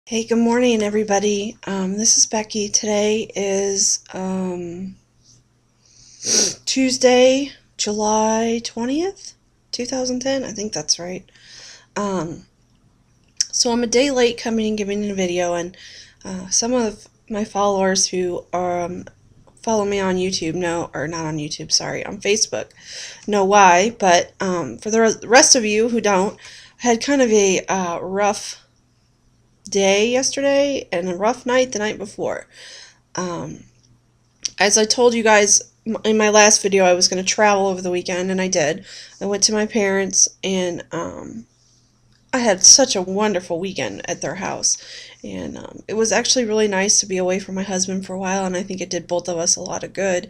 Hey, good morning, everybody. This is Becky. Today is Tuesday, July 20th, 2010. I think that's right. Um, so I'm a day late coming and giving a video, and some of my followers who follow me on YouTube know, or not on YouTube, sorry, on Facebook, know why. But for the rest of you who don't, I had kind of a rough day yesterday and a rough night the night before. Um, as I told you guys in my last video, I was going to travel over the weekend, and I did. I went to my parents, and I had such a wonderful weekend at their house. And it was actually really nice to be away from my husband for a while, and I think it did both of us a lot of good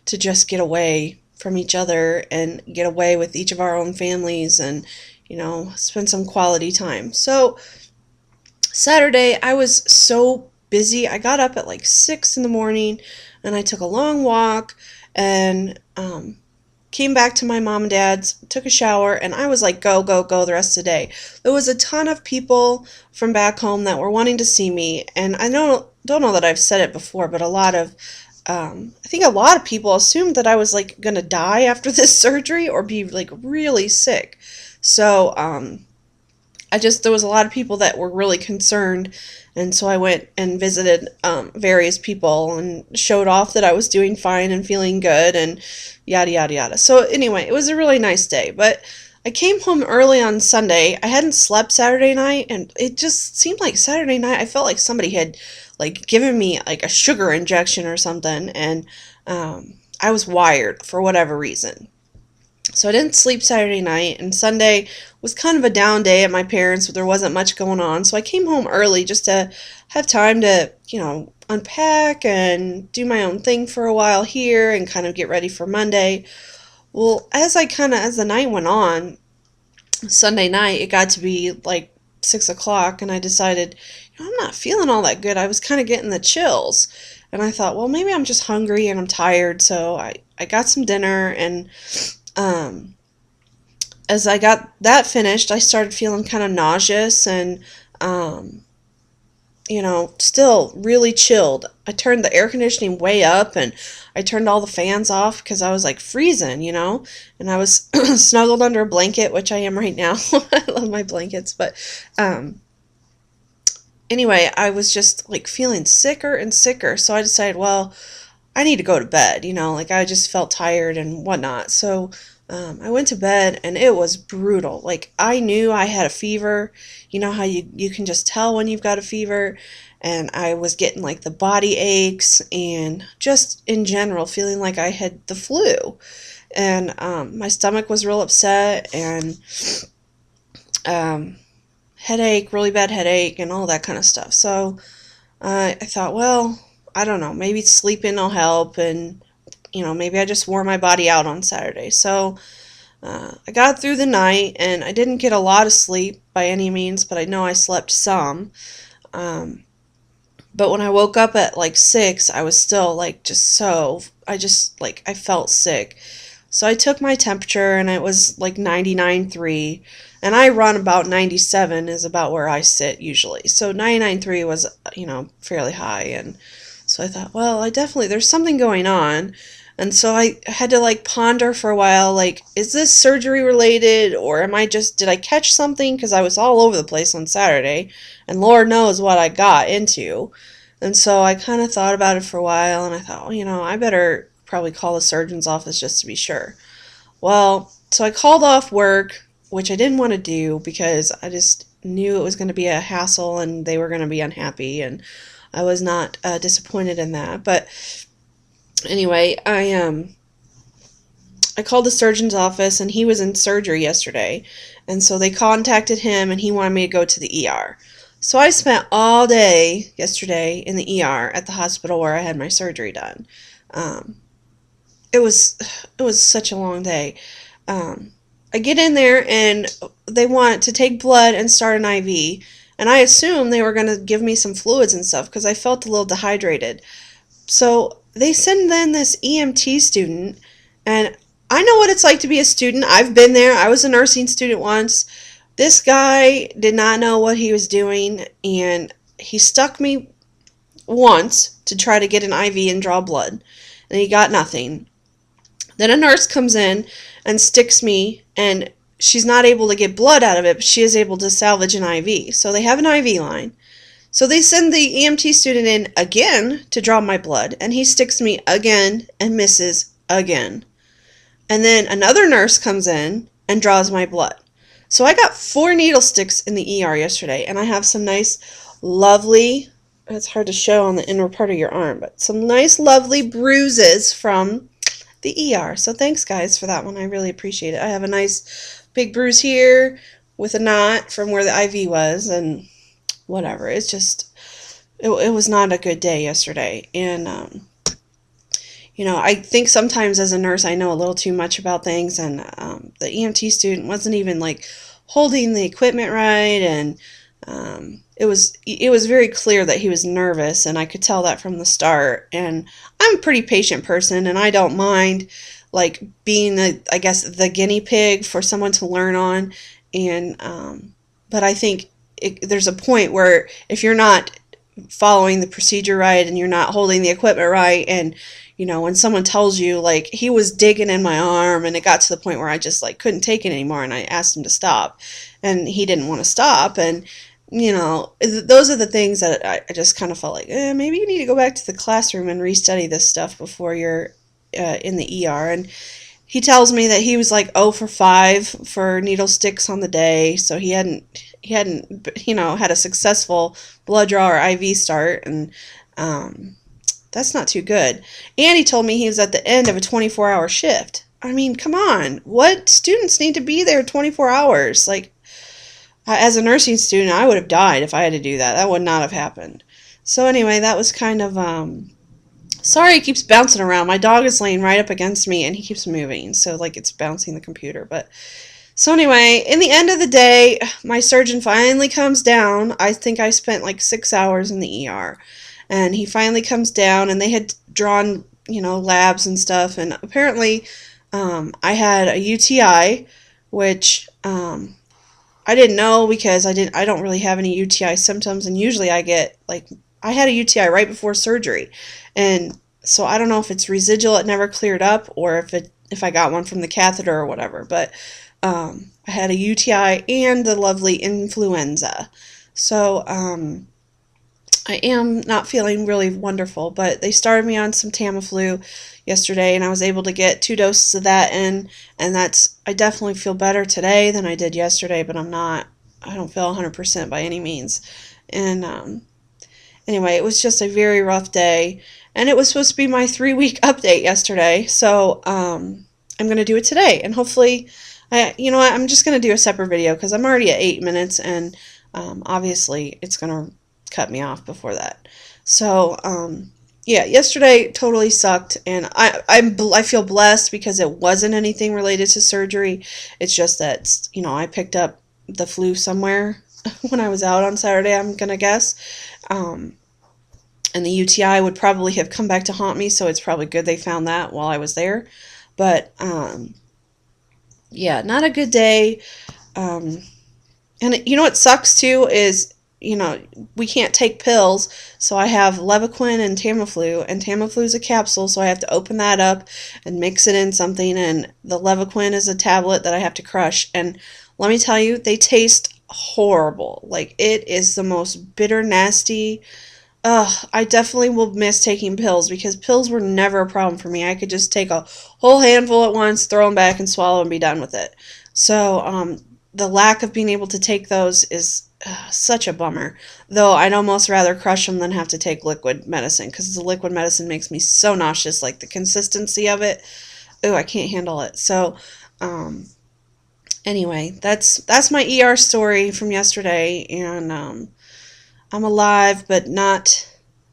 to just get away from each other and get away with each of our own families and, spend some quality time. So, Saturday, I was so busy. I got up at like 6 in the morning and I took a long walk and came back to my mom and dad's, took a shower, and I was like, go, go, go the rest of the day. There was a ton of people from back home that were wanting to see me, and I don't know that I've said it before, but I think a lot of people assumed that I was like gonna die after this surgery or be like really sick. So, there was a lot of people that were really concerned, and so I went and visited various people and showed off that I was doing fine and feeling good and yada yada yada. So anyway, it was a really nice day, but I came home early on Sunday. I hadn't slept Saturday night, and it just seemed like Saturday night I felt like somebody had like given me like a sugar injection or something, and I was wired for whatever reason. So I didn't sleep Saturday night, and Sunday was kind of a down day at my parents'. There wasn't much going on, so I came home early just to have time to, unpack and do my own thing for a while here and kind of get ready for Monday. Well, as the night went on, Sunday night, it got to be like 6 o'clock, and I decided, I'm not feeling all that good. I was kind of getting the chills, and I thought, well, maybe I'm just hungry and I'm tired, so I got some dinner, and um, as I got that finished, I started feeling kind of nauseous and, um, still really chilled. I turned the air conditioning way up and I turned all the fans off because I was like freezing, and I was snuggled under a blanket, which I am right now. I love my blankets, but um, anyway, I was just like feeling sicker and sicker, so I decided, well, I need to go to bed, like I just felt tired and whatnot. So I went to bed and it was brutal. Like I knew I had a fever. You know how you can just tell when you've got a fever. And I was getting like the body aches and just in general feeling like I had the flu. And my stomach was real upset and um, headache, really bad headache, and all that kind of stuff. So I thought, well, I don't know, maybe sleeping will help, and maybe I just wore my body out on Saturday. So I got through the night, and I didn't get a lot of sleep by any means, but I know I slept some. Um, but when I woke up at like 6, I was still like I felt sick. So I took my temperature, and it was like 99.3, and I run about 97 is about where I sit usually. So 99.3 was, fairly high, and so I thought, well, there's something going on. And so I had to like ponder for a while, like, is this surgery related, or did I catch something? Because I was all over the place on Saturday, and Lord knows what I got into. And so I kind of thought about it for a while, and I thought, well, I better probably call the surgeon's office just to be sure. Well, so I called off work, which I didn't want to do because I just knew it was going to be a hassle and they were going to be unhappy, and I was not disappointed in that. But anyway, I called the surgeon's office, and he was in surgery yesterday, and so they contacted him, and he wanted me to go to the ER. So I spent all day yesterday in the ER at the hospital where I had my surgery done. Um, it was it was such a long day. Um, I get in there, and they want to take blood and start an IV, and I assumed they were going to give me some fluids and stuff because I felt a little dehydrated. So they send in this EMT student, and I know what it's like to be a student. I've been there. I was a nursing student once. This guy did not know what he was doing, and he stuck me once to try to get an IV and draw blood, and he got nothing. Then a nurse comes in and sticks me, and she's not able to get blood out of it, but she is able to salvage an IV. So they have an IV line. So they send the EMT student in again to draw my blood, and he sticks me again and misses again. And then another nurse comes in and draws my blood. So I got 4 needle sticks in the ER yesterday, and I have some nice, lovely, it's hard to show on the inner part of your arm, but some nice, lovely bruises from the ER. So thanks, guys, for that one. I really appreciate it. I have a nice big bruise here with a knot from where the IV was, and whatever. It's just, it was not a good day yesterday. And, you know, I think sometimes as a nurse I know a little too much about things, and the EMT student wasn't even like holding the equipment right, and it was very clear that he was nervous, and I could tell that from the start. And I'm a pretty patient person, and I don't mind like being I guess the guinea pig for someone to learn on. And but I think there's a point where if you're not following the procedure right and you're not holding the equipment right, and you know, when someone tells you, like, he was digging in my arm, and it got to the point where I just like couldn't take it anymore, and I asked him to stop, and he didn't want to stop. And you know, those are the things that I just kind of felt like, maybe you need to go back to the classroom and restudy this stuff before you're in the ER. And he tells me that he was like 0 for 5 for needle sticks on the day, so he hadn't you know, had a successful blood draw or IV start, and that's not too good. And he told me he was at the end of a 24-hour shift. I mean, come on, what students need to be there 24 hours? Like, as a nursing student, I would have died if I had to do that. That would not have happened. So anyway, that was kind of, sorry he keeps bouncing around. My dog is laying right up against me, and he keeps moving, so like it's bouncing the computer. But so anyway, in the end of the day, my surgeon finally comes down. I think I spent like 6 hours in the ER, and he finally comes down, and they had drawn, you know, labs and stuff, and apparently I had a UTI, which I didn't know because I don't really have any UTI symptoms, and usually I get like, I had a UTI right before surgery, and so I don't know if it's residual, it never cleared up, or if I got one from the catheter or whatever. But I had a UTI and the lovely influenza. So I am not feeling really wonderful, but they started me on some Tamiflu yesterday, and I was able to get 2 doses of that in, and I definitely feel better today than I did yesterday, but I don't feel 100% by any means. And anyway, it was just a very rough day, and it was supposed to be my 3-week update yesterday, so I'm going to do it today, and hopefully, you know what, I'm just going to do a separate video because I'm already at 8 minutes, and obviously it's going to cut me off before that. So yeah, yesterday totally sucked, and I feel blessed because it wasn't anything related to surgery. It's just that, you know, I picked up the flu somewhere when I was out on Saturday, I'm gonna guess, and the UTI would probably have come back to haunt me, so it's probably good they found that while I was there. But yeah, not a good day. And you know what sucks too is, you know, we can't take pills, so I have Levaquin and Tamiflu, and Tamiflu is a capsule, so I have to open that up and mix it in something, and the Levaquin is a tablet that I have to crush, and let me tell you, they taste horrible. Like, it is the most bitter, nasty. I definitely will miss taking pills, because pills were never a problem for me. I could just take a whole handful at once, throw them back, and swallow and be done with it. So, the lack of being able to take those is such a bummer, though I'd almost rather crush them than have to take liquid medicine, because the liquid medicine makes me so nauseous, like the consistency of it. Oh, I can't handle it. So anyway, that's my ER story from yesterday, and I'm alive, but not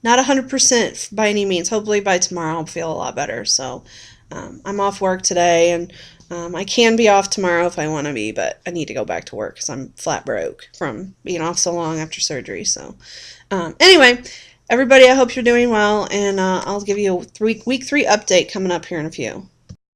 100% by any means. Hopefully by tomorrow I'll feel a lot better. So I'm off work today, and I can be off tomorrow if I want to be, but I need to go back to work because I'm flat broke from being off so long after surgery. So anyway, everybody, I hope you're doing well, and I'll give you a week 3 update coming up here in a few.